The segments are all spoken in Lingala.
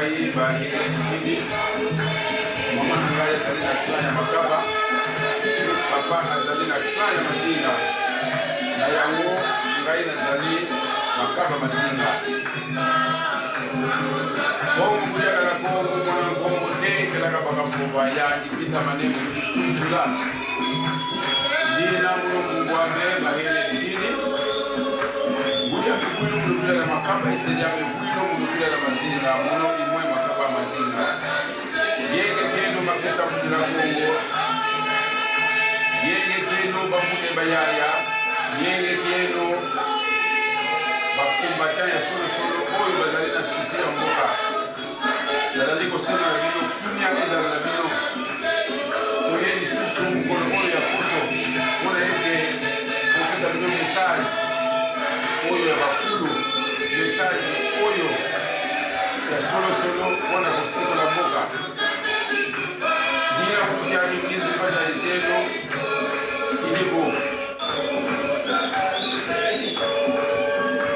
ngai bayekeleli mama na ngai azali na clan ya Makaba, papa azali na clan ya Mazinga, na yango ngai nazali Makaba Mazinga. Bongo kuyaka kongo mwana kongo tengelaka bakafuba yani pita manemu kusungula dina muno kungwame mahele dini nguya kufuyo mulufila la Makaba iseja mefuyo mulufila la Mazinga muno imwe Makaba Mazinga yenge keno makesa kutila kongo yenge keno bamute bayaya yenge keno bakumbata ya solo solo oyo bazali na susi ya mboka nazali kosala na bino kunya ezala na bino oye lisusu mokolo oyo ya poso mpona ete kopesa bino mesage oyo ya bakulu mesage oyo ya solosolo mpona kosikola mboka dina kutiaki ngizi mpasa eseno iliko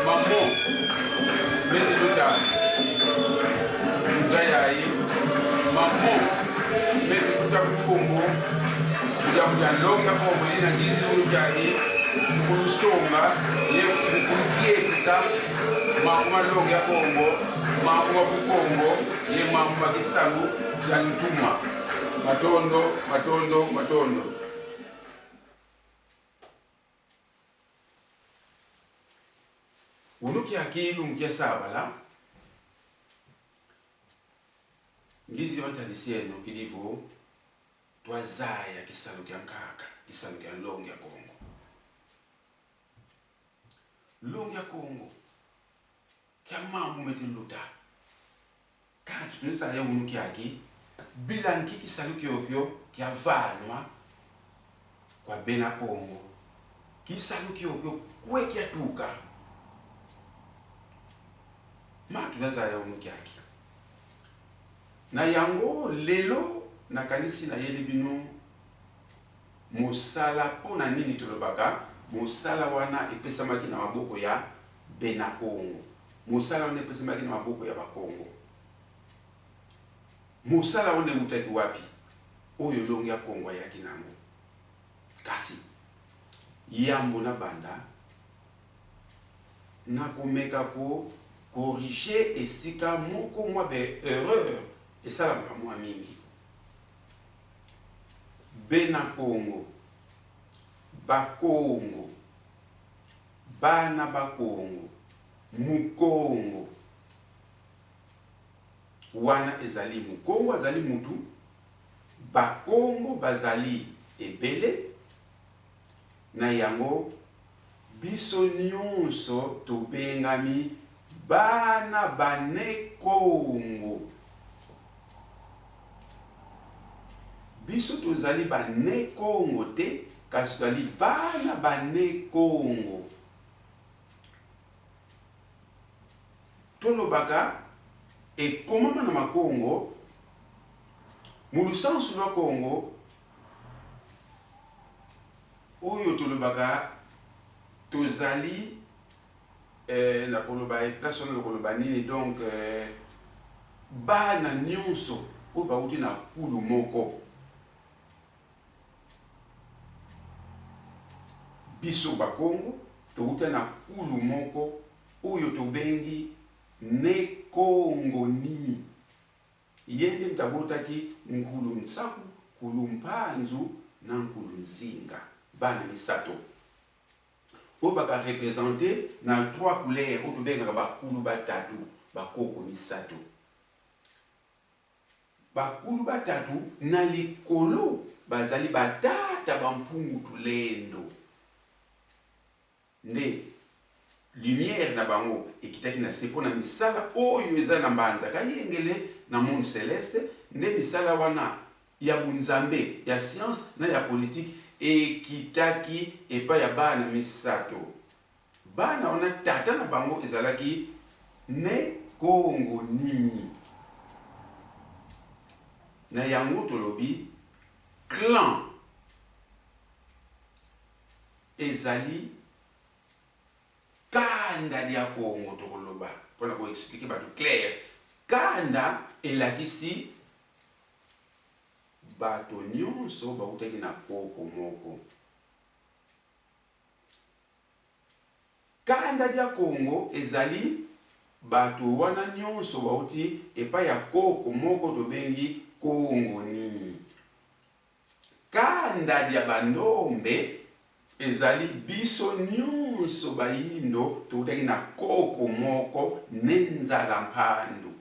mambo mezi luta nzayai mambo mezi luta kukumbu kujamuja ndonga kombo lina ngizi ujai kulusonga ye kulukiesisa makuma longa ya kombo makuma kukombo ye makuma kisagu ya ntuma matondo matondo matondo. Unuki akilu mkia sabala ngizi bantalisieno kilivo twazaya kisalo kya nkaka kisalo kya longa ya Kongo. Longa ya Kongo kya mamu metiluta kanti tunisa ya unuki aki bila nki kisalo kyokyo kya vanwa kwa bena Kongo kisalo kyokyo kwe kya tuka ma tunaza ya unuki aki na yango lelo na kanisi na yeli bino mosala pona nini tolobaka mosala wana epesamaki na maboko ya bena Kongo, mosala wana epesamaki na maboko ya bakongo. Mosala wana utaki wapi oyo longa ya Kongo yaki nango kasi yambo na banda na komeka ko corriger esika moko mwa be erreur esala mwa mingi bena Kongo bakongo bana bakongo mukongo wana ezali mukongo azali mutu bakongo bazali ebele na yango biso nyonso tobengami bana bane Kongo. Biso tozali bane Kongo te kasi tozali bana bane Kongo. Tolobaka ekomama na makongo mulusansu lwa Kongo oyo tolobaka tozali na koloba place na koloba nini donc bana nyonso oyo bauti na kulu moko biso bakongo touta na kulu moko oyo tobengi ne Kongo nini yende mtabotaki nkulu nsaku kulu mpanzu na nkulu nzinga bana misato oyo baka représenter na 3 couleurs oyo tobengaka bakulu batatu bakoko misato. Bakulu batatu na likolo bazali batata bampungu tulendo nde lumière na bango ekitaki na sepo na misala oyo eza na mbanza kayengele na monde céleste nde misala wana ya bunzambe ya science na ya politique ekitaki epa ya bana misato bana wana tata na bango ezalaki ne Kongo nini na yango tolobi clan ezali kanda dia Kongo tokoloba pona ko expliquer ba tout clair kanda elakisi bato nyonso bautaki na koko moko. Kanda dia Congo ezali bato wana nyonso bauti epai ya koko moko tobengi Congo nini. Kanda dia bandombe ezali biso nyonso bayindo toutaki na koko moko nenzala mpandu.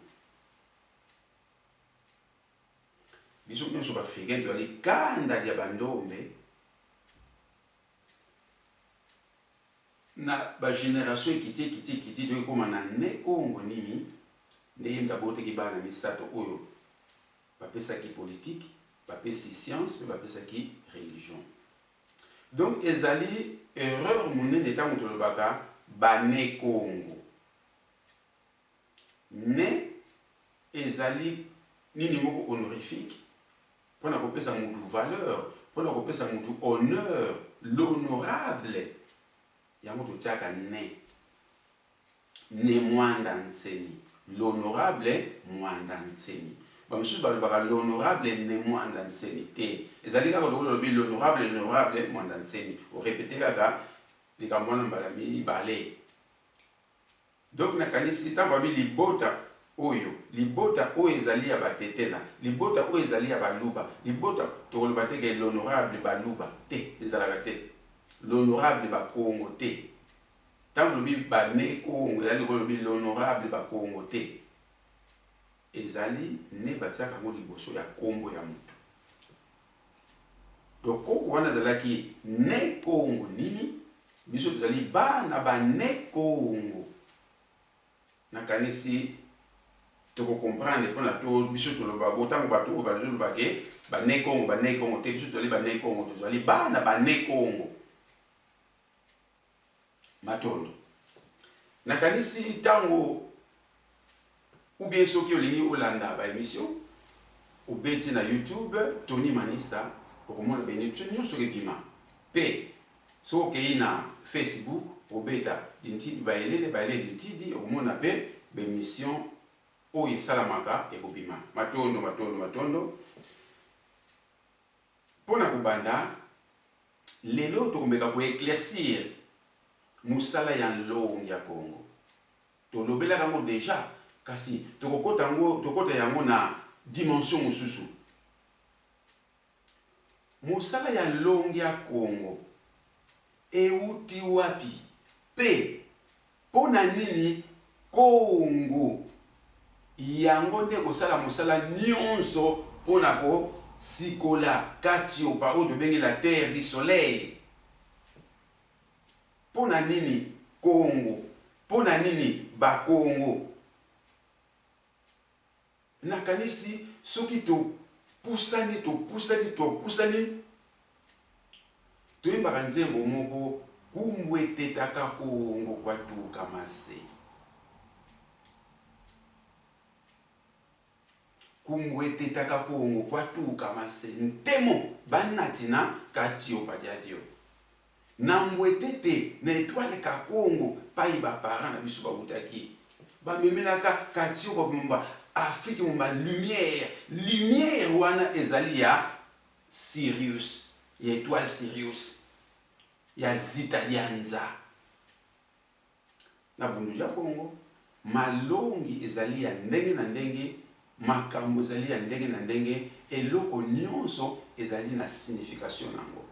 Biso nyonso bafrikain tozali kanda dia bandombe na ba génération ekiti tokoma na ne Congo nini ndenge ndaboteki bana misato oyo bapesaki politique, bapesi science, mais bapesaki religion. Donc ezali erreur monene ntango tolobaka bane Congo. Ne ezali nini moko honorifique mpona kopesa mutu valeur, mpona kopesa mutu honneur, l'honorable. Yango totiaka ne mwanda nseni, l'honorable mwanda nseni. Bamisusu balobaka l'honorable ne mwanda nseni te. Ezali kaka lobi l'honorable mwanda nseni. O répéter kaka likambo wana mbala mibale. Donc nakanisi ntango babi libota oyo ezali ya batetela, libota oyo ezali ya baluba, libota tokoloba te ke l'honorable baluba te, ezalaka te. L'honorable ba Congo te. Tant lobi ba ne Congo, ezali lobi l'honorable ba Congo te. Ezali ne batiaka ngo liboso ya kombo ya mutu. Donc koko wana ezalaki ne Congo nini, biso tozali bana ba ne Congo. Nakanisi toko comprendre mpona to biso toloba botango bato oyo bazolobake ba ne Congo te, biso tozali ba ne Congo, tozali bana ba ne Congo. Matondo. Nakanisi tango ou bien soki olingi olanda ba émission obeti na YouTube Tony Manisa okomona ba émission nyonso ebima. Pe soki na Facebook obeta dintidi ba elele dintidi okomona pe ba émission oyo esalamaka ekobima. Matondo. Pona kubanda lelo tokomeka ko éclaircir musala ya nlongi ya Congo. Tolobela kango déjà kasi tokota yango na dimension mosusu. Musala ya nlongi ya Congo euti wapi pe pona nini Congo yango nde kosala musala nyonso pona ko sikola kati opa oyo tobengi la terre du soleil. Pona nini Congo? Pona nini ba Congo? Nakanisi soki topusani toyembaka nzembo moko kumwetetaka Congo kwatuka mase. Kumwetetaka Congo kwatuka mase ntemo banatina kati opadiadio. Na mwetete na étoile ka Congo pai ba parents na biso bautaki ba memelaka kati ko bumba Afrique mumba lumière wana ezali ya Sirius, ya étoile Sirius ya Zitalianza na bundu ya Congo. Malongi ezali ya ndenge na ndenge, makambo ezali ya ndenge na ndenge, eloko nyonso ezali na signification nango.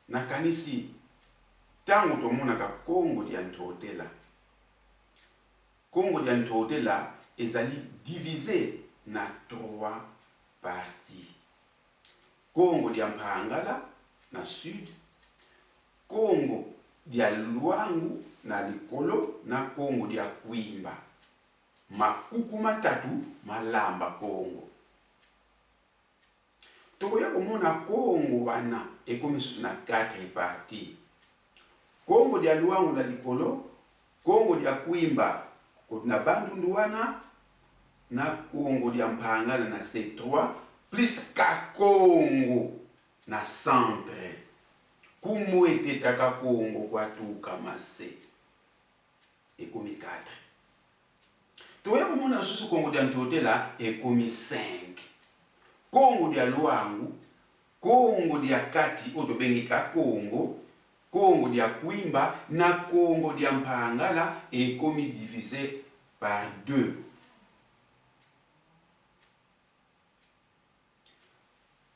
Nakanisi tango tomonaka Congo dia ntotela. Congo dia ntotela ezali divisé na 3 parties. Congo dia Mpangala na sud, Congo dia Luangu na likolo, na Congo dia Kwimba. Makuku matatu malamba Congo. Tokoya komona Congo wana ekomi susu na 4 parties. Congo dia Luangu na likolo, Congo dia Kwimba na bandundu wana, na Congo dia Mpangala na C3 plus ka Congo na centre. kumu etetaka Congo kwatuka mase ekomi 4 toya komona susu Congo dia ntotela ekomi 5 Congo dia Luangu Congo dia kati otobengika Congo dia Kwimba na Congo dia Mpangala ekomi divisé par 2.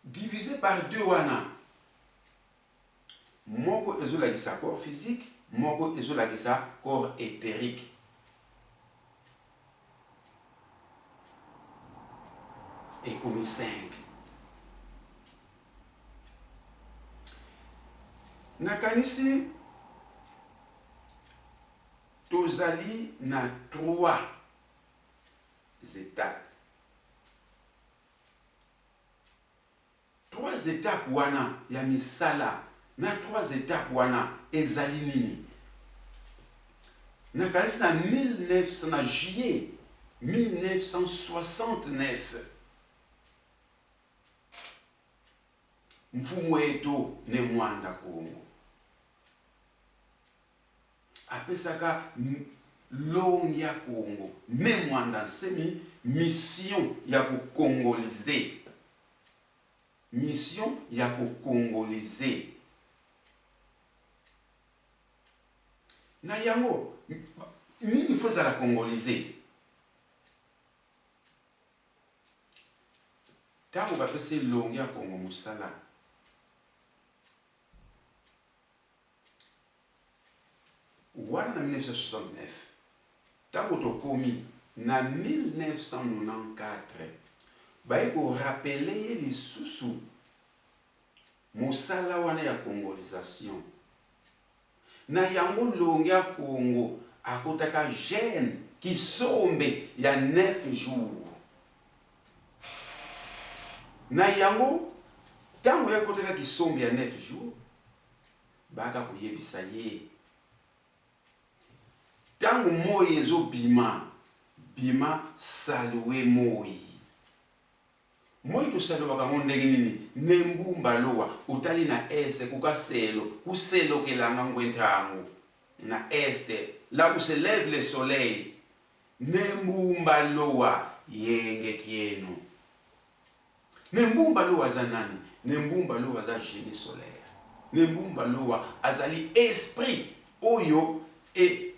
Divisé par 2 wana moko ezolakisa corps physique, moko ezolakisa corps éthérique. Ekomi 5. Nakanisi tozali na 3 étapes. 3 étapes wana ya misala na 3 étapes wana ezali nini? Nakanisi na 1900 na juillet 1969 mfumu wetu ne mwanda Congo apesaka longi ya Congo ne mwanda nsemi mission ya kukongolize, mission ya kukongolize na yango nini faut la congoliser tango bapesi longi ya Congo musala wana na 1969 tango tokomi na 1994 baiko rappeler lisusu musala wana ya congolisation na yango longi ya Congo akotaka jeune kisombe ya 9 jours na yango tango yakotaka kisombe ya 9 jours baka kuyebisa ye tango moi ezobima bima salue moi to salobaka ngo ndenge nini nembumba lowa utali na ese kukaselo kuselo kelanga ngwentango na este là où se lève le soleil nembumba lowa yenge kieno nembumba lowa za nani? Nembumba lowa za génie solaire, nembumba lowa azali esprit oyo e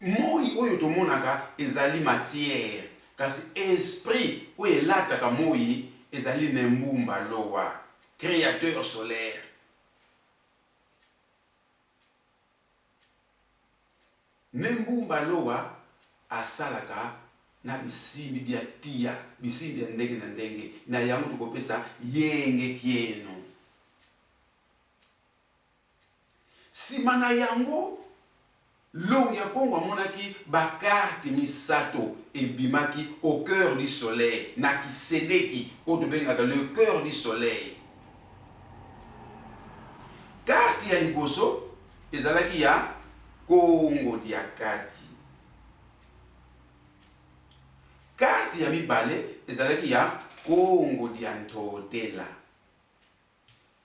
moi oyo tomonaka ezali matière kasi esprit oyo elataka moi ezali nembumba lowa créateur solaire. Nembumba lowa asalaka na bisimbi bya tia bisimbi ya ndenge na ndenge na yango tukopesa yenge kieno sima na yango longi ya Congo amonaki bakarte misato ebimaki au cœur du soleil na kisedeki oyo tobengaka le cœur du soleil. Carte ya liboso ezalaki ya Congo dia kati, carte ya mibale ezalaki ya Congo dia ntotela,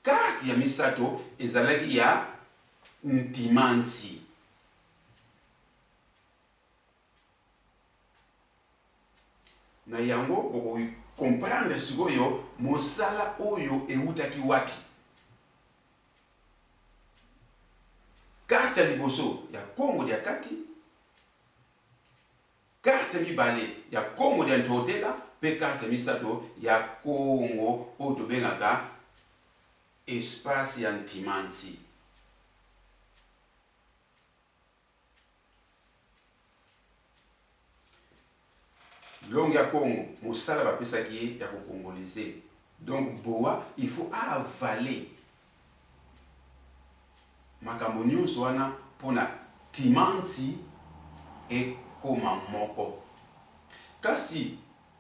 carte ya misato ezalaki ya Ntimansi. Na yango oko comprendre sikoyo mosala oyo eutaki wapi. Carte ya liboso ya Congo dia kati, carte ya mibale ya Congo dia ntotela, pe carte ya misato ya Congo oyo tobengaka espace ya Ntimansi. Longi ya Congo mosala bapesaki ya kokongoliser. Donc boa il faut avaler makambo nyonso wana pona Ntimansi ekoma moko. Kasi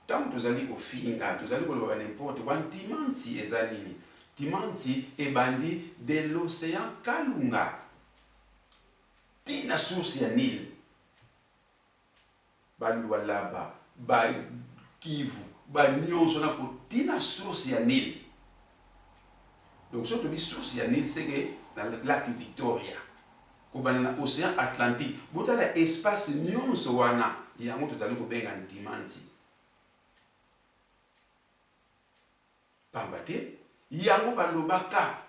tango tozali kofinga tozali koloba n'importe kwa Ntimansi eza nini? Ntimansi ebandi de l'océan Kalunga tina source ya Nil balualaba ba Kivu ba nyonso na kotina source ya Nil. Donc soto bi source ya Nil c'est que na lac Victoria kobana na océan Atlantique botala espace nyonso wana yango tozali kobenga ntimanzi pamba te yango balobaka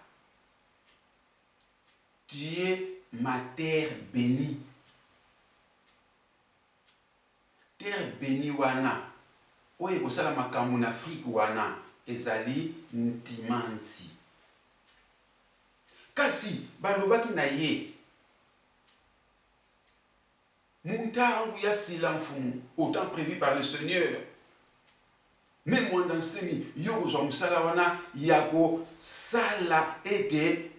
tu es ma terre bénie. Terre bénie wana oye kosala makambo na Afrique wana ezali ntimanzi. Kasi balobaki na ye muntangu ya sila mfumu autant prévu par le Seigneur. Même moi dans semi yo zo musala wana yako sala ete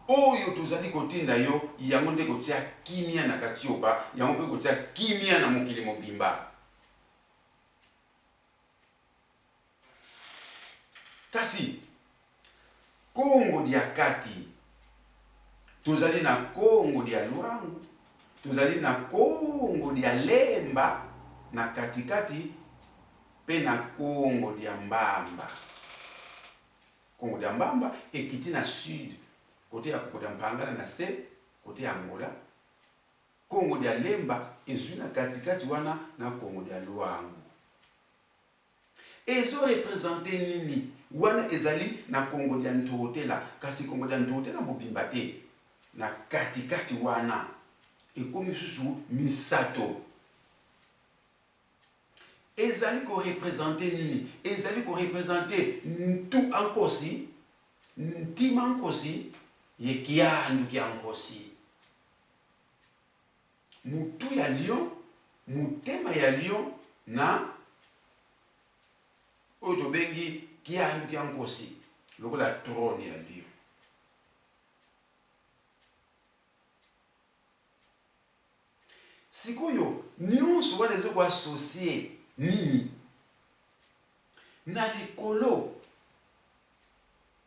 oyo tozali kotinda yo yango nde kotia kimia na katiopa yango pe kotia kimia na mokili mobimba. Kasi Congo dia kati tozali na Congo dia Luangu tozali na Congo dia Lemba na katikati pe na Congo dia Mbamba. Congo dia Mbamba ekiti na sud côté ya Congo dia Mpangala na se côté ya Angola. Congo dia Lemba ezwi na katikati wana na Congo dia Luangu. Ezo représenter nini wana ezali na Congo dia Ntotela kasi Congo dia Ntotela mobimba te na katikati wana ekomi susu misato. Ezali ko représenter nini ezali ko représenter ntu ankosi ntima ankosi yekiandu kiankosi mutu ya lion mutema ya lion na oyo tobengi kiandu kiankosi lokola trône ya lion. Sikoyo nyonso wana ezo ko associer nini na likolo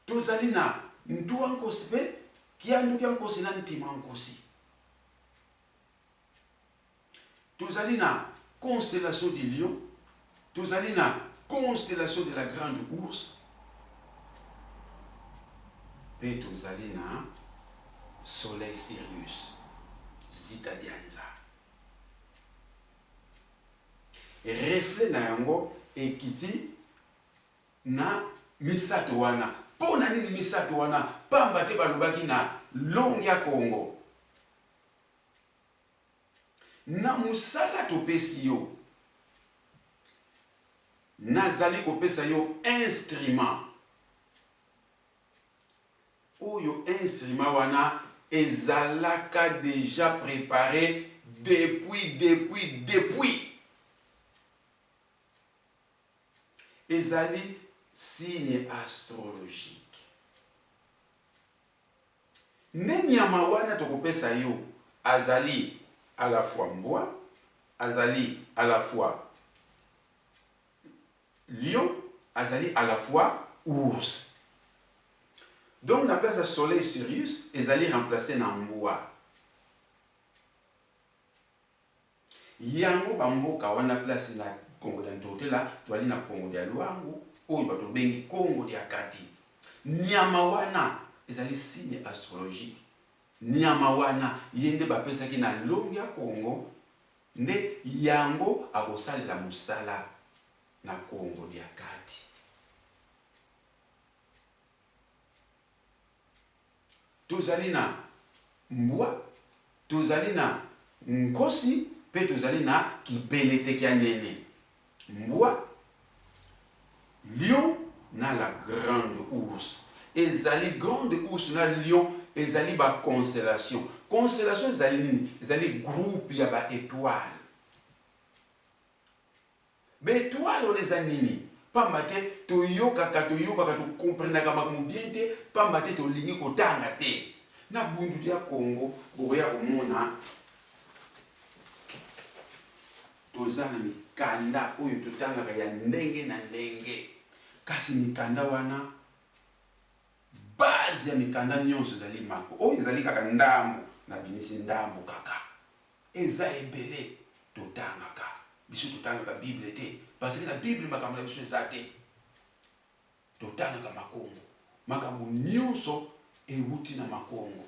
tozali na ntu ankosi pe kiandu kiankosi na ntima ankosi. Tozali na constellation du lion tozali na constellation de la grande ours pe tozali na soleil Sirius Zitadianza. Reflet na yango ekiti na misato wana. Pona nini misato wana? Pamba te balobaki na longi ya Congo. Na musala topesi yo. Nazali kopesa yo instrument. Oyo instrument wana ezalaka déjà préparé depuis. Ezali signe astrologique. Nenyama wana tokopesa yo azali à la fois mbwa, azali à la fois lion, azali à la fois ours. Donc na place à soleil Sirius ezali remplacé na mbwa. Yango bamboka wana place na Congo dia Ntotela twali na Congo dia Luangu oyo bato bengi Congo dia kati. Nyama wana ezali signe astrologique. Nyama wana yende bapesaki na longi ya Congo nde yango akosalela musala na Congo dia kati. Tozali na mbwa, tozali na nkosi, pe tozali na kibelete kia nene. Mbwa, lion na la grande ours. Ezali grande ours na lion, ezali ba constellation. Constellation ezali nini? Ezali groupe ya ba étoile. Ba étoile on ezali nini? Pamba te toyokaka to comprendaka makambo bien te, pamba te tolingi kotanga te. Na bundu dia Congo boya komona tozana mikanda oyo totangaka ya ndenge na ndenge. Kasi mikanda wana base ya mikanda nyonso ezali mako oyo ezali kaka ndambo na binisi ndambo kaka eza ebele totangaka biso totangaka Bible te parce que la Bible makambo na biso eza te totangaka makombo makambo nyonso euti na makongo.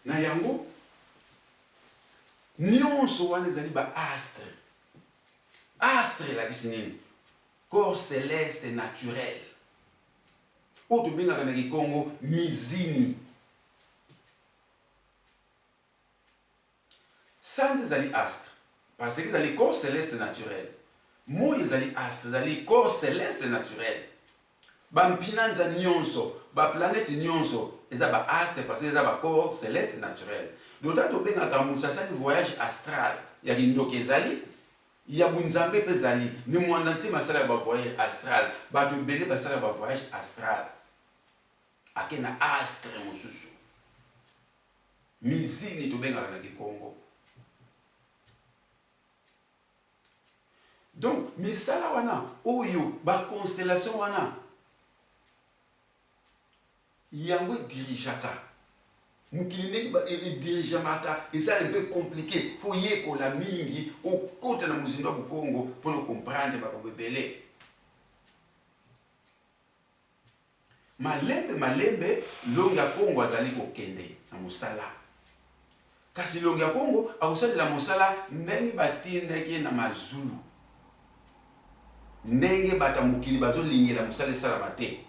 Na yango nyonso wana ezali ba astre. Astre la nini? Corps céleste naturel. Oyo tobengaka na Kikongo mizini. Sanza ezali astre parce que ezali corps céleste naturel. Moi ezali astre, ezali corps céleste naturel. Bampinanza nyonso, ba planète nyonso, eza ba astre parce que eza ba corps céleste naturel. D'autant tobengaka musasali voyage astral. Ya bindoki ezali, ya bunzambe pe ezali, ni mwanda nti masala ba voyage astral, ba to bele basala ba voyage astral. Akena astre mosusu. Mizini tobengaka na Kikongo. Donc, misala wana, oyo, ba constellation wana, yango dirigeaka. Mukili ndenge ba dirigeamaka, et ça un peu compliqué. Faut yeko la mingi, au côté na muzindo bu Congo, pour nous comprendre ba bebele. Malembe, longa Congo azali ko kende na musala. Kasi longa Congo, akusali la musala, ndenge batindeki na mazulu. Ndenge bata mukili bazo lingela musala salama te.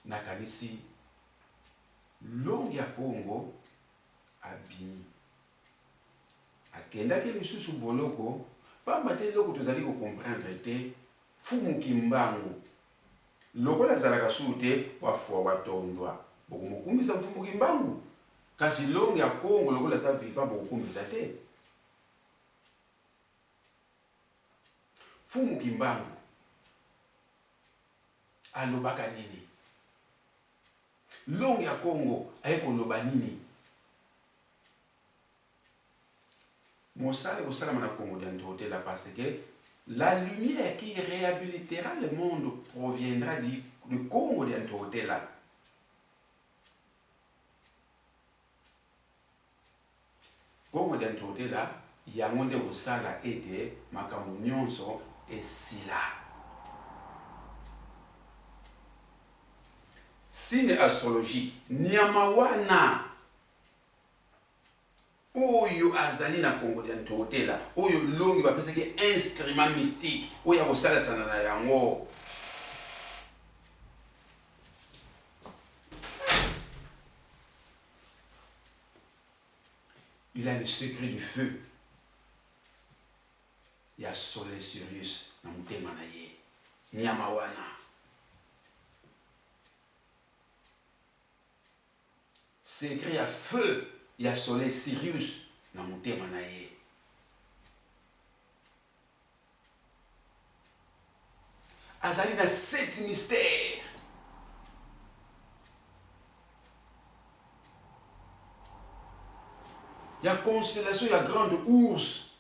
Nakanisi longi ya Congo abimi. Akenda ke lisusu boloko, pamba te loko tozali ko comprendre te fumu kimbangu. Loko la zalaka sute wafua watondwa. Boko mukumisa mfumu kimbangu. Kasi longi ya Congo loko la ta viva boko kumisa te. Fumu kimbangu alobaka nini? Longi ya Congo ayeko loba nini? Mosala kosalama na Congo d'Antotela parce que la lumière qui réhabilitera le monde proviendra du Congo d'Antotela. Congo d'Antotela yango nde kosala ete makambo nyonso esila. Signe astrologique, nyama wana oyo azali na Congo d'Antotela, oyo longi bapesaki instrument mystique, oyo akosala sana na yango. Il a le secret du feu. Il y a Soleil Sirius na mutema na ye. Nyama wana. Secret ya feu, il y a Soleil Sirius na mutema na ye. Azali na 7 mystères. Il y a constellation, il y a grande ours.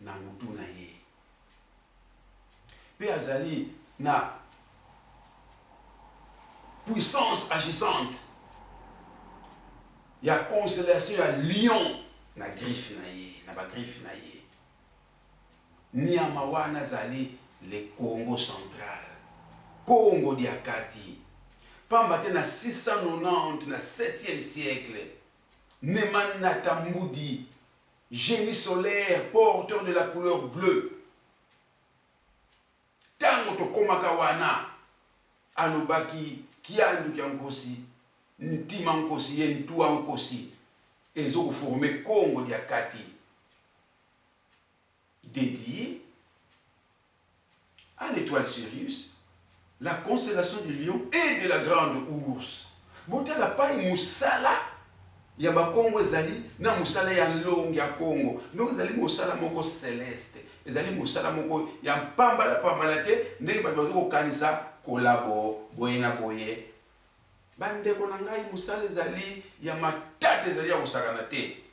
Na mutu na ye. Pe azali na puissance agissante. Il y a constellation, il y a lion. Na griffe na ye, na ba griffe na ye. Nyama wana zali le Congo central. Congo diakati. Pamba te na 690 na 7e siècle. Neman Natamudi, génie solaire, porteur de la couleur bleue. Tango to komaka wana, alobaki, kiandu kiankosi, ntima nkosi, yentua nkosi, ezo former Congo diakati. Dédié à l'étoile Sirius, la constellation du lion et de la grande ours. Bota la paille musala. Ya ba Congo ezali na musala ya longi ya Congo. Donc ezali musala moko céleste. Ezali musala moko ya pamba te ndenge ba bazo kanisa kolabo boye na boye. Bande ko ngai musala ezali ya matata ezali ya kusakana te.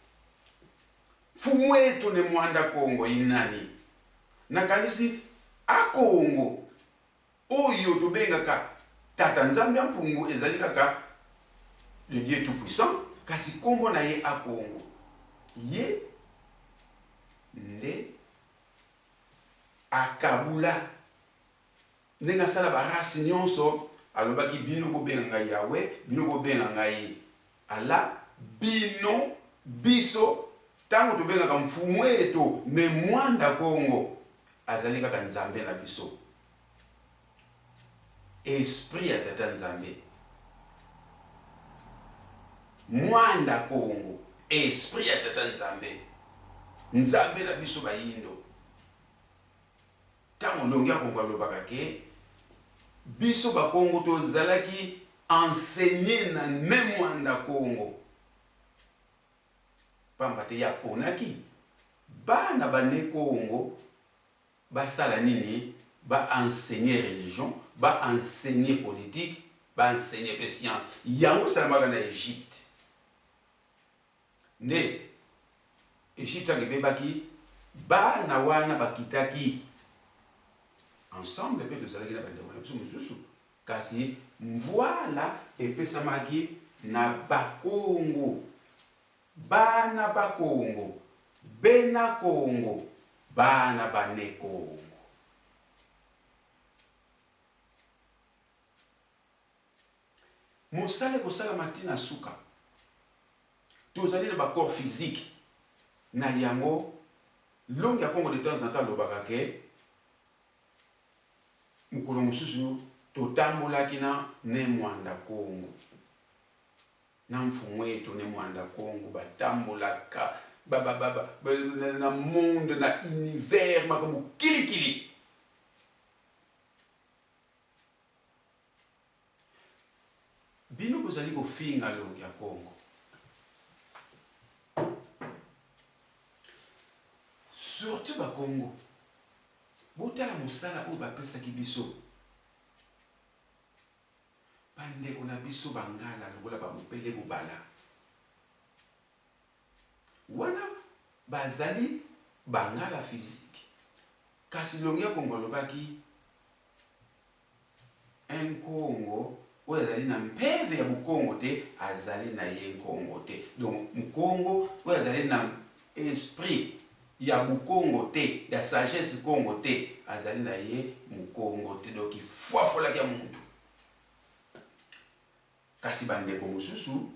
Fumu etu ne mwanda Congo inani. Na kanisi a Congo oyo tobengaka tata nzambe mpungu ezali kaka le Dieu tout puissant. Kasi Congo na ye a Congo. ye nde akabula ndenge asala barasi nyonso alobaki bino bobenga ngai yawe bino bobenga ngai ala bino biso ntango tobengaka mfumu eto me mwanda kongo azali kaka nzambe na biso esprit ya tata nzambe mwanda kongo esprit ya tata nzambe nzambe na biso bayindo ntango longi ya kongo alobaka ke biso bakongo tozalaki enseigné na ne mwanda kongo pamba te yaponaki bana bane kongo basala nini baenseigner religion baenseigner politique baenseigner pe science yango salamaka na Égypte nde Égypte ange ebebaki bana wana bakitaki ensemble pe tozalaki na bandeko na biso mosusu kasi mvoila epesamaki na bakongo bana bakongo bena kongo bana bane kongo mosala kosalama ntina suka tozali na bacorps physique na yango longi ya kongo de temps en temps alobaka ke mokolo mosusu totambolaki na ne mwanda kongo na mfumu eto ne mwanda kongo batambolaka na monde na univers makambo kilikili bino bozali kofinga longi ya kongo surtout bakongo botala mosala oyo bapesaki biso bandeko na biso bangala lokola bamopele bobala wana bazali bangala physique kasi longi ya kongo alobaki nkongo oyo azali na mpeve ya bukongo te azali na ye nkongo te donc mkongo oyo azali na esprit ya bukongo te ya sagesse kongo te azali na ye mukongo te donc ifuafolaki ya muntu kasi bandeko mosusu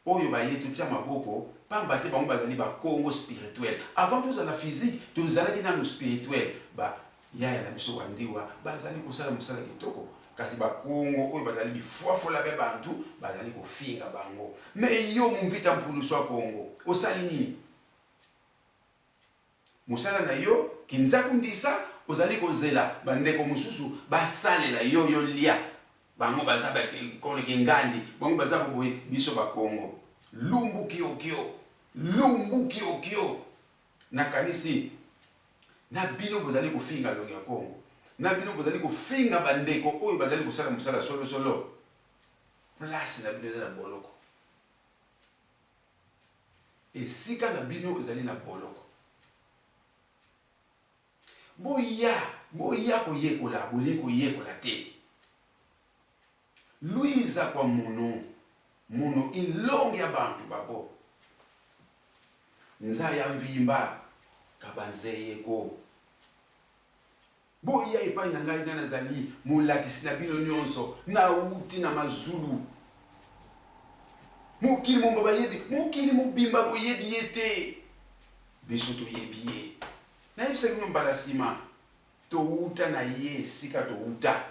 oyo baye totia maboko pamba te bango bazali bakongo spirituel avant tozala physique tozalaki nano spirituel yaya na biso wandiwa bazali kosala mosala kitoko kasi bakongo oyo bazali bifuafola be bantu bazali kofinga bango me yo mumvita mpulusu ya kongo osali nini mosala na yo kinzaku ndisa ozali kozela bandeko mosusu basalela yo yo lia bango baza bakoleke ngandi bango baza boboye biso bakongo lumbu kiokio nakanisi na bino bozali kofinga longi ya kongo na bino bozali kofinga bandeko oyo bazali kosala mosala solo place na bino eza na boloko esika na bino ezali na boloko boya koyekola boli koyekola te luiza kwa muno ilongi ya bantu babo nzaya mvimba kabanzeyeko boya epai na ngai nga nazali molakisi na bino nyonso nauti na mazulu mokili momba bayebi mokili mobimba boyebi ye te biso toyebi ye nayebisaki bino mbala nsima touta na ye esika touta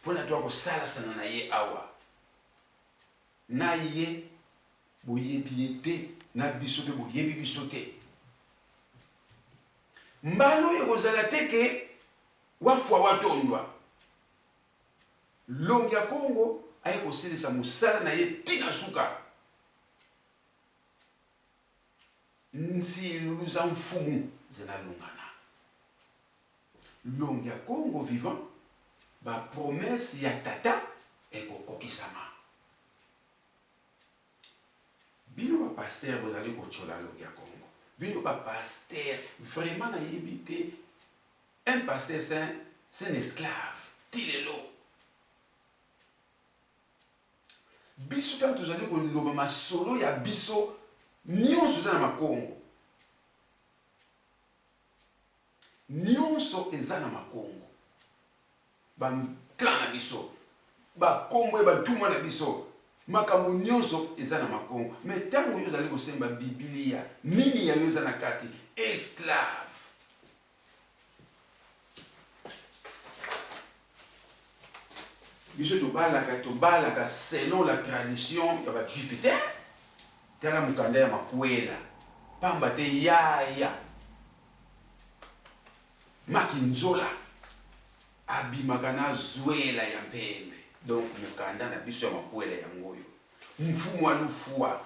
mpona toya kosalasana na ye awa na ye boyebi ye te na biso mpe boyebi biso te mbala oyo kozala teke wafwa watondwa longi ya kongo aye koselisa mosala na ye tina suka nzilulu za mfumu zinalungana longi ya kongo vivant bapromese ya tata ekokokisama bino bapaster bozali kochola longi ya kongo bino bapaster vraiment nayebi te un pasteur c'est un esclave tilelo biso tanto tozali koloba masolo ya biso nyonso eza na makongo nyonso eza na makongo. Ba clan na biso, ba kombo ba tuma na biso, makambo nyonso eza na makongo. Mais tango yo zali kosemba Biblia, nini ya yo eza na kati? Esclave. Biso tobalaka selon la tradition ya ba juif te. Tala mukanda ya makwela. Pamba te yaya. Makinzola. Abimaka na zwela ya mpembe. Donc mukanda na biso ya makwela ya ngoyo. Mfumu wa lufua.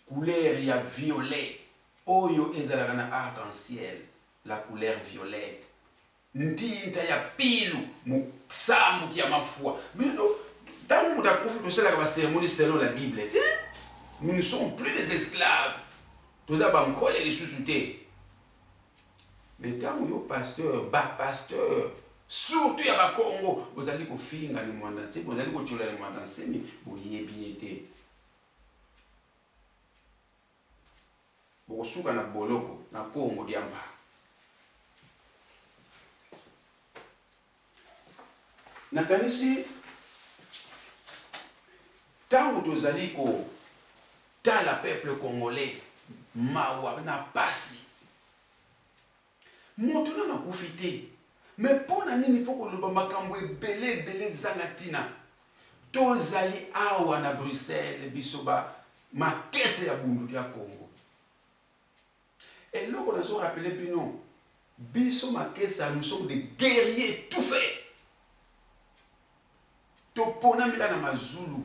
Couleur ya violet. Oyo ezalaka na arc-en-ciel. La couleur violette. Ntinta ya pilu musambu kia mafua. Bino tangu mutakufu tosela ka cérémonie selon la Bible. Nous ne sommes plus des esclaves. Toza bankole les sous-soutés. Mais tangu yo pasteur, ba pasteur, surtout ya ba Congo, vous allez ko finga ni mwandanse, vous allez ko chola ni mwandanse ni boyebi ete. Bosuka na boloko na Congo diamba. Nakanisi tango tozali ko tala peuple congolais mawa na pasi moto na kufite mais pona nini foko loba makambo ebele zangatina tozali awa na Bruxelles bisoba makese ya bundu ya Congo et loko na so rappeler bino biso makese nous sommes des guerriers tout faits. Topona mila na mazulu.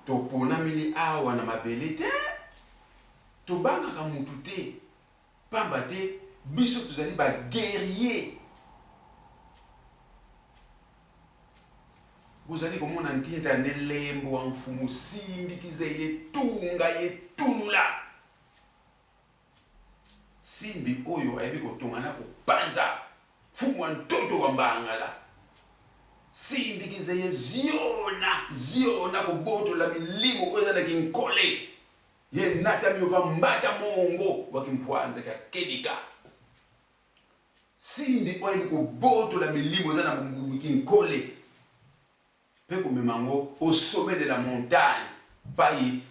Topona mili awa na mabele te. Tobanga ka mutu te. Pamba te biso tozali ba guerrier. Bozali komona ntinta nelembo wa mfumu simbi kizeye tunga ye tulula. Simbi oyo ayebi kotonga na kopanza. Fumu wa ntoto wa mbangala. Sindikize ye ziona kuboto la milimo kweza na kinkole ye nata miova mbata mongo wakimpwanza ka kedika sindi oye kuboto la milimo kweza na kinkole peko memango au sommet de la montagne pai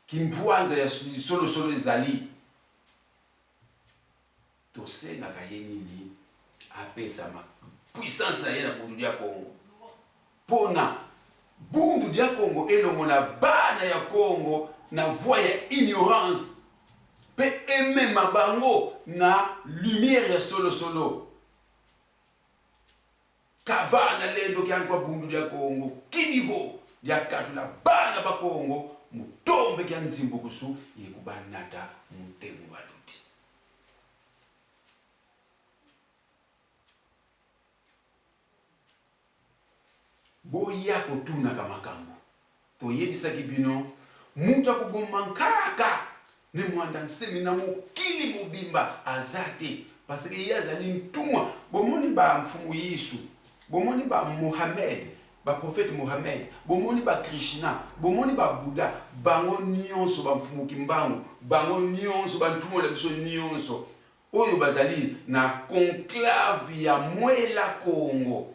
kimpwanza ya solo ezali tosenga kayenini apesa ma puissance na ye na bundu ya Congo. Pona bundu ya Congo elongo na bana ya Congo na voie ya ignorance pe eme mabango na lumière ya solo kavana lendo kya kwa bundu ya Congo kinivo ya katula bana ba Congo mutombe kya nzimbo kusu yekubanata mutemu waluti boya kotuna kamakambo toyebisa kibino mutu akuboma nkaka ne mwanda nsemi na mokili mobimba azate parce que yazali ntumwa bomoni ba mfumu Yesu bomoni ba Mohamed ba prophète Mohamed bomoni ba Krishna bomoni ba Buddha bango nyonso ba mfumu kimbangu bango nyonso ba ntumwa la biso nyonso oyo bazali na conclave ya mwela Congo.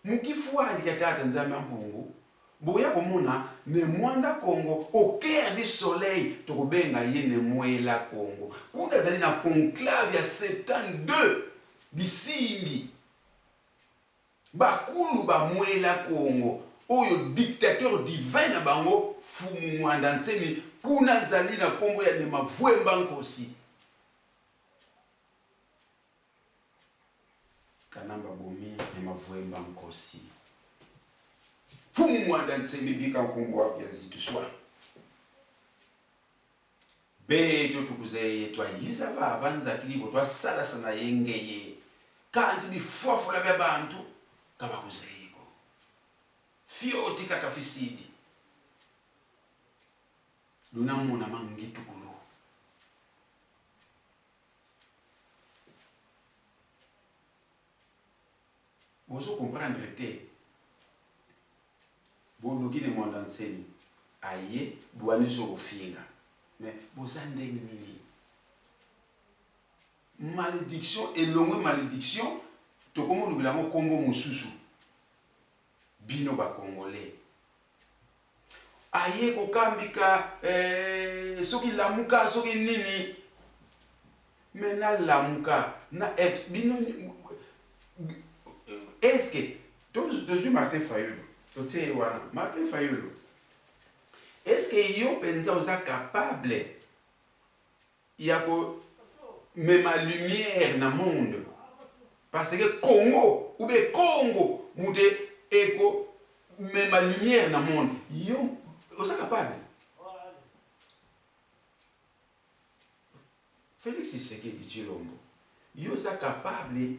Mukifuani ya tata nzambe mbungu boya komona ne mwanda Congo au cœur du soleil tokobenga ye ne mwela Congo kuna zali na conclave ya 72 bisimbi bakulu ba mwela Congo oyo dictateur divin na bango fumu mwanda nsemi kuna zali na kombo ya ne mavwemba nkosi kanamba bomi ne mavwemba nkosi fumu mwanda nsemi bika nkombo wapi ya zituswa beto tukuzeye twa yizava avanza kilivo twa sala sana yengeye kanti bifofu la bantu kabakuzeyiko fioti katafisidi lunamuna mangitukulu bozo comprendre te bonoki ne mwanda nsemi aye bwani so kofinga mais boza ndenge nini malédiction elongwe malédiction tokomo lukila ngo kombo mususu bino ba congolais aye kokambika soki lamuka soki nini mena lamuka na f bino est-ce que tozwi Martin Fayulu totie wana Martin Fayulu est-ce que yo penza oza capable ya ko mema lumière na monde parce que Congo ou bien Congo mude eko mema lumière na monde yo oza capable Félix Tshisekedi Tshilombo yo oza capable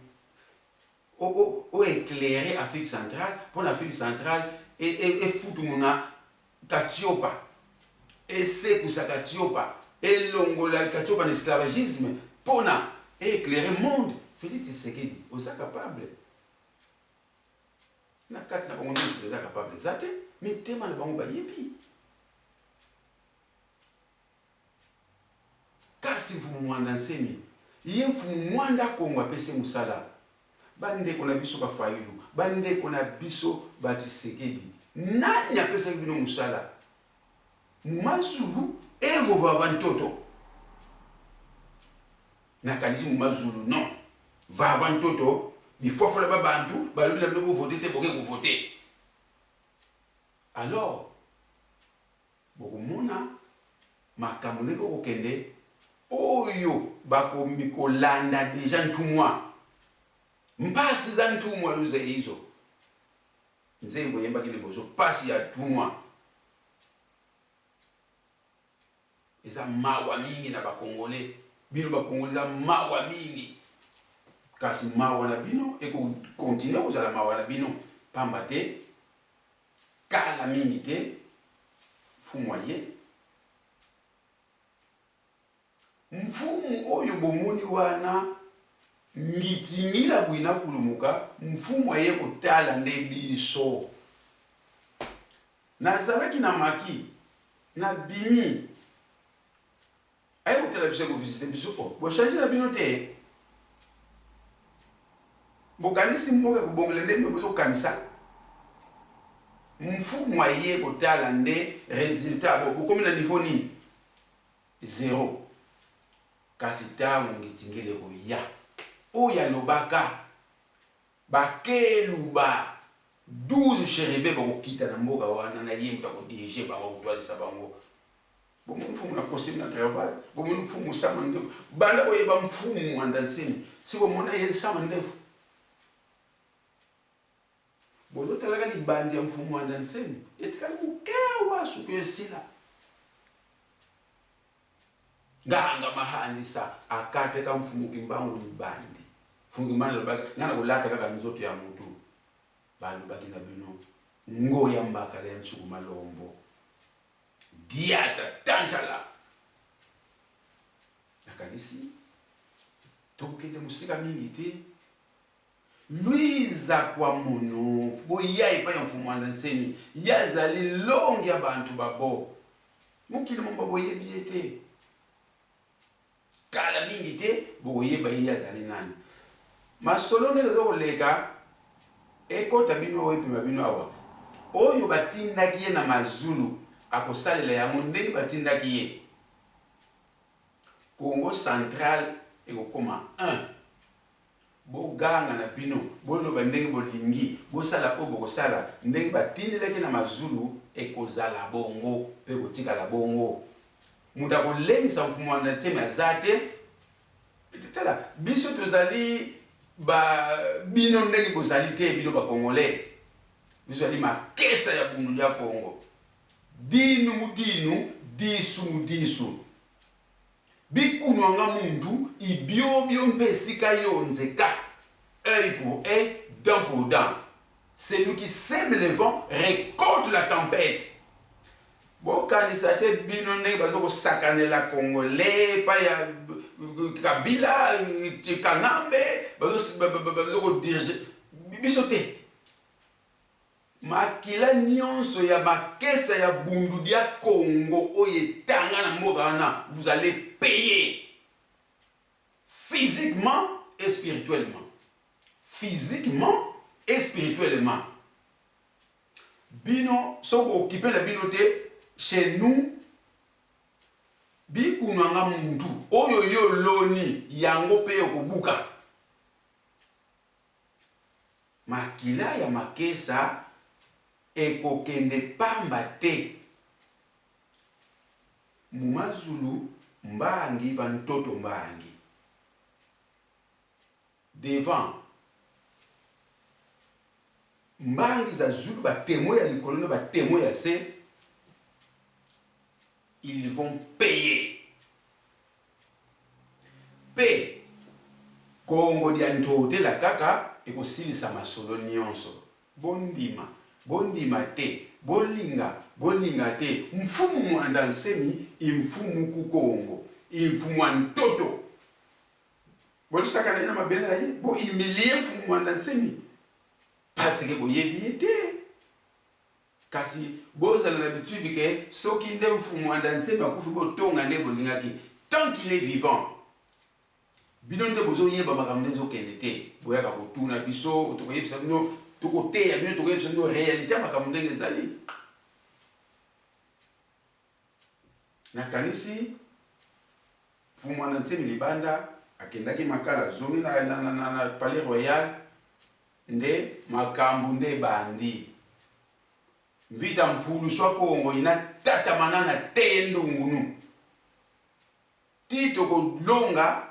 o éclairer Afrique centrale pour l'Afrique centrale et foutu muna Katiopa et Sekusa Katiopa et longola Katiopa l'esclavagisme pour éclairer le monde. Félix Tshisekedi oza capable na kati na bango oza capable zate mais tema na bango bayebi kasi mfumu mwanda nsemi ye mfumu mwanda Kongo apese musala bandeko na biso Fayulu bandeko na biso Tshisekedi nani apesa bino musala Mumazulu evo vavantoto nakanisi Mumazulu non vavantoto bifofola babantu balobi na bino voter te boke ko voter alors bokomona makambo ndeko kokende oyo bakomi kolanda deja ntumwa mpasi za ntumwa luze hizo nzembo yembaki liboso pasi ya ntumwa eza mawa mingi na bakongole bino bakongole za mawa mingi kasi mawa na bino eko continue kozala mawa na bino pamba te kala mingi te mfumu ye mfumu oyo bomoni wana mitingila bwina kulumuka mfumu ye kotala nde biso nazalaki na maki na bimi aye kotala biso ko visiter biso ko bo changer na bino te bokanisi mboka kubongela nde mboka kanisa mfumu ye kotala nde résultat bo komi na niveau ni zéro kasi tamu ngitingile ko ya oya lobaka bakeluba 12 chérébé bakokita na mboka wana na ye mutako dirige bango kutwalisa bango bomo mfumu na costume na cravate bomo mfumu sama ndefu banda oyeba mfumu mwanda nsemi si bomona ye sama ndefu bozo talaka libandi ya mfumu mwanda nsemi etikali kukewa suku yesila nganga mahandisa akate ka mfumu kimbangu libandi fungi mana lobaka ngana kulata kaka nzoto ya mutu balo bakina bino ngoya mbaka le ntsuku malombo diata tantala nakanisi tokende musika mingi te Luiza kwa mono boya ipa ya mfumu wanda nseni yazali longi abantu babo mukili momba boye biete kala mingi te boye bayi yazali nani masolo ndezo koleka ekota bino wepima bino awa oyo batindaki ye na mazulu akosalela yango ndenge batindaki ye Congo central ekokoma 1 boganga na bino boloba ndenge bolingi bosala ko bokosala ndenge batindelaki na mazulu ekozala bongo pe kotikala bongo muda kolengisa mfumu wanda nsemi azate tala biso tozali bino ndenge bozali te bino bakongolais biso ali makesa ya bundu ya Congo dinu mudinu disu mudisu bikunwanga mundu ibiobio mpesika yonzeka œil pour œil, dent pour dent. Celui qui sème le vent récolte la tempête. Bon, quand il s'était binonné, parce que sakane la Congolais, pas ya Kabila, Kanambe, parce que diriger, bisoté. makila nyonso ya makesa ya bundu dia Congo oyetanga na mboka wana, vous allez payer physiquement et spirituellement. Physiquement et spirituellement. Bino, soko occupé la binote, chez nous, bikunanga muntu, oyo yo loni, yango pe okobuka. Makila ya makesa, ekokende pamba te. Mumazulu, mbangi vantoto mbangi. Devant, mbangi za Zulu, ba témoin ya likolone, ba témoin ya se, ils vont payer. Paye. Kongo dia ntote la kaka, eko silisa masolo nyonso. Bondima, bondima te, bolinga te. Mfumu mwanda nsemi, imfumu kukongo, imfumu ntoto. Bolisaka na ina mabele na ye, bo imilie mfumu mwanda nsemi. Parce que boyebi te. Kasi bozala na bitu ke soki nde mfumu mwanda nsemi akufi botonga nde bolingaki. Tant qu'il est vivant, bino nde bozo yeba makambo nde zokende te. Boyaka kotuna biso, tokoyebisa bino, tokoteya bino, tokoyebisa bino réalité makambo ndenge ezali. Nakanisi mfumu mwanda nsemi libanda akendaki makala zongi na Palais Royal nde makambo nde bandi. Mvita mpulu swa Kongo ina tata manana te ndungunu. Tito ko longa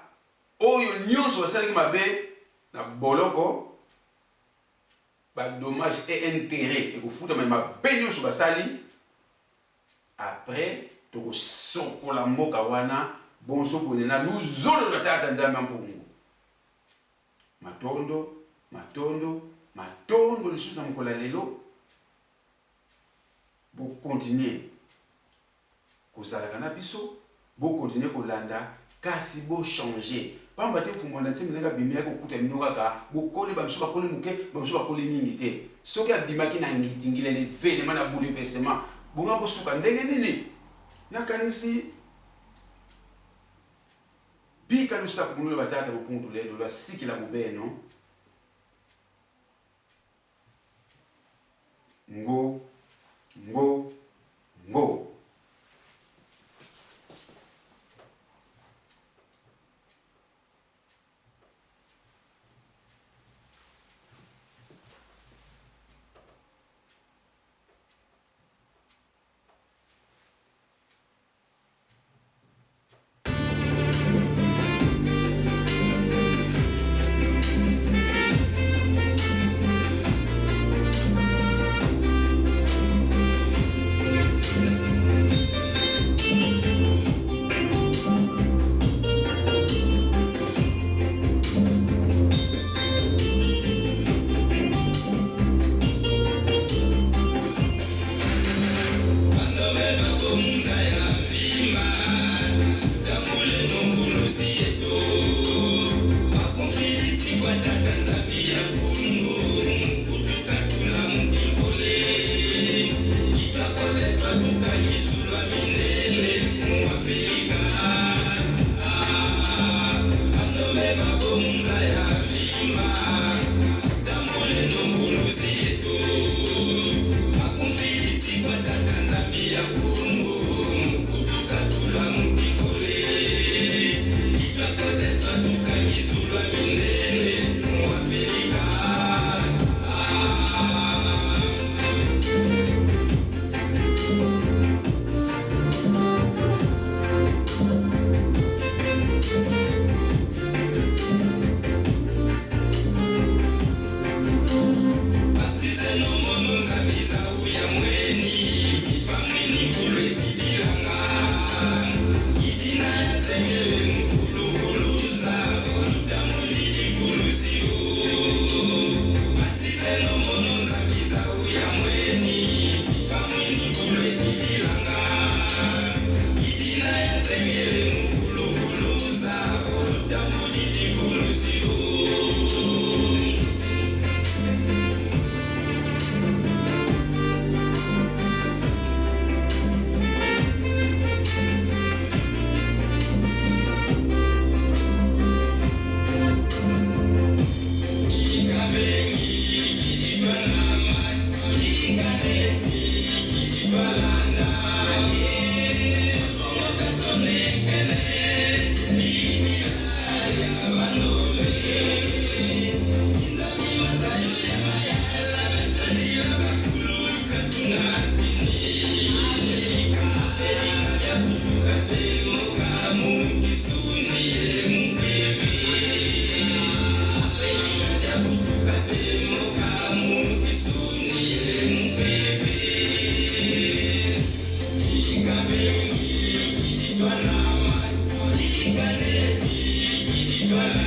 oyo nyonso basalaki mabe na boloko ba dommage et intérêt eko futa mabe nyonso basali. Après toko sokola mboka wana bonso konena luzolo na tata nzambe mpungu. Matondo lisusu na mokola lelo. Bo continuer kozalaka na biso, bo continuer kolanda, kasi bo changer. Pamba te mfumu mwanda nsemi ndenge abimaki kokuta bino kaka, bokole bamiso bakole muke, bamiso bakole mingi te. Soki abimaki na ngitingile ne événement na bouleversement, bonga bosuka ndenge nini? Nakanisi bika lusaku kuno batata mpungu lelo la sikila mubeno. Ngo. Igual